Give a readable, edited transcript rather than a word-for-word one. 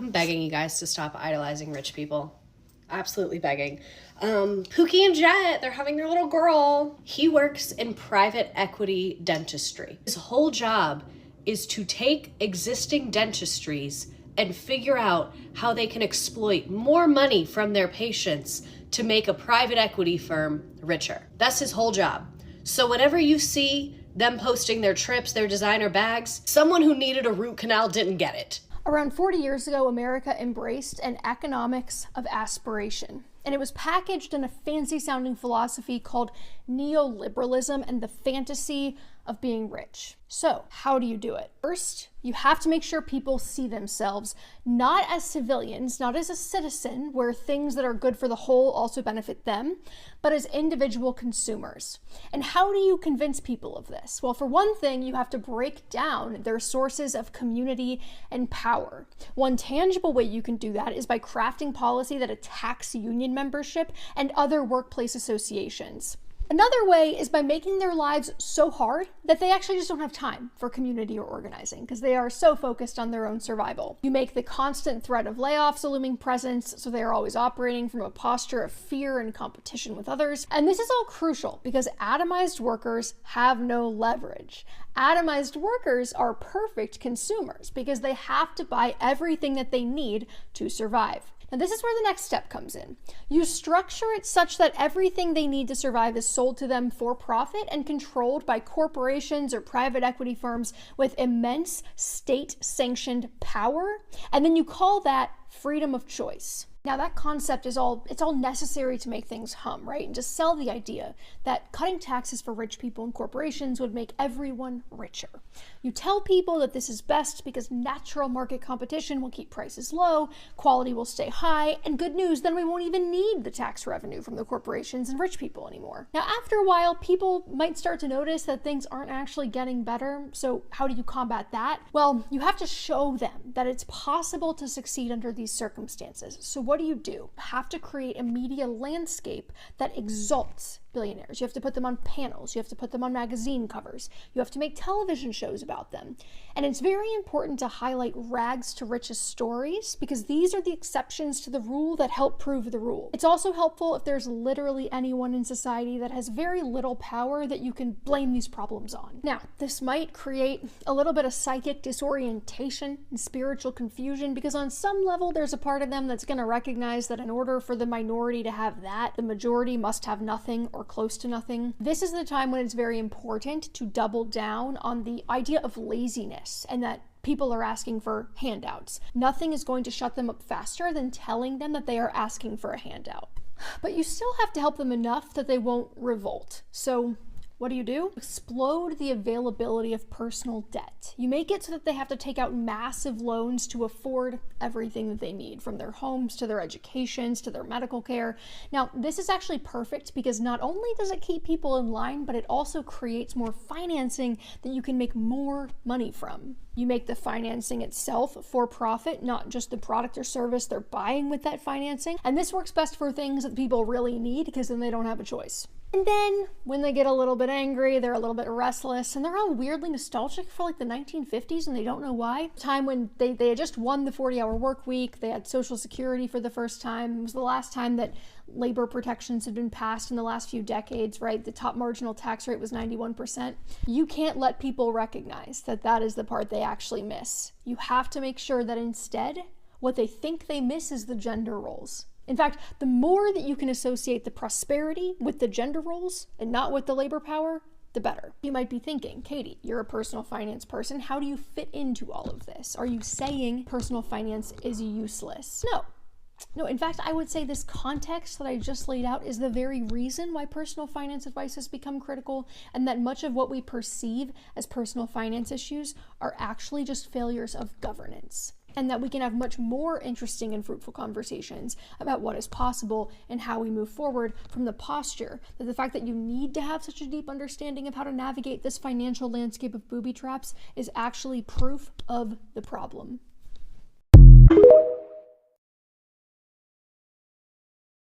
I'm begging you guys to stop idolizing rich people. Absolutely begging. Pookie and Jet, they're having their little girl. He works in private equity dentistry. His whole job is to take existing dentistries and figure out how they can exploit more money from their patients to make a private equity firm richer. That's his whole job. So whenever you see them posting their trips, their designer bags, someone who needed a root canal didn't get it. Around 40 years ago, America embraced an economics of aspiration. And it was packaged in a fancy-sounding philosophy called neoliberalism and the fantasy of being rich. So, how do you do it? First, you have to make sure people see themselves not as civilians, not as a citizen, where things that are good for the whole also benefit them, but as individual consumers. And how do you convince people of this? Well, for one thing, you have to break down their sources of community and power. One tangible way you can do that is by crafting policy that attacks union membership and other workplace associations. Another way is by making their lives so hard that they actually just don't have time for community or organizing because they are so focused on their own survival. You make the constant threat of layoffs a looming presence, so they are always operating from a posture of fear and competition with others. And this is all crucial because atomized workers have no leverage. Atomized workers are perfect consumers because they have to buy everything that they need to survive. Now, this is where the next step comes in. You structure it such that everything they need to survive is sold to them for profit and controlled by corporations or private equity firms with immense state-sanctioned power, and then you call that freedom of choice. Now that concept is all necessary to make things hum, right? And just sell the idea that cutting taxes for rich people and corporations would make everyone richer. You tell people that this is best because natural market competition will keep prices low, quality will stay high, and good news, then we won't even need the tax revenue from the corporations and rich people anymore. Now after a while, people might start to notice that things aren't actually getting better, so how do you combat that? Well, you have to show them that it's possible to succeed under these circumstances. So what do? You have to create a media landscape that exalts billionaires. You have to put them on panels. You have to put them on magazine covers. You have to make television shows about them. And it's very important to highlight rags to riches stories because these are the exceptions to the rule that help prove the rule. It's also helpful if there's literally anyone in society that has very little power that you can blame these problems on. Now, this might create a little bit of psychic disorientation and spiritual confusion because on some level there's a part of them that's going to recognize that in order for the minority to have that, the majority must have nothing or close to nothing. This is the time when it's very important to double down on the idea of laziness and that people are asking for handouts. Nothing is going to shut them up faster than telling them that they are asking for a handout. But you still have to help them enough that they won't revolt. So what do? Explode the availability of personal debt. You make it so that they have to take out massive loans to afford everything that they need, from their homes to their educations to their medical care. Now, this is actually perfect because not only does it keep people in line, but it also creates more financing that you can make more money from. You make the financing itself for profit, not just the product or service they're buying with that financing. And this works best for things that people really need because then they don't have a choice. And then when they get a little bit angry, they're a little bit restless, and they're all weirdly nostalgic for like the 1950s and they don't know why. Time when they had just won the 40-hour work week, they had Social Security for the first time. It was the last time that labor protections had been passed in the last few decades, right? The top marginal tax rate was 91%. You can't let people recognize that that is the part they actually miss. You have to make sure that instead, what they think they miss is the gender roles. In fact, the more that you can associate the prosperity with the gender roles and not with the labor power, the better. You might be thinking, Katie, you're a personal finance person. How do you fit into all of this? Are you saying personal finance is useless? No, in fact, I would say this context that I just laid out is the very reason why personal finance advice has become critical, and that much of what we perceive as personal finance issues are actually just failures of governance. And that we can have much more interesting and fruitful conversations about what is possible and how we move forward from the posture that the fact that you need to have such a deep understanding of how to navigate this financial landscape of booby traps is actually proof of the problem.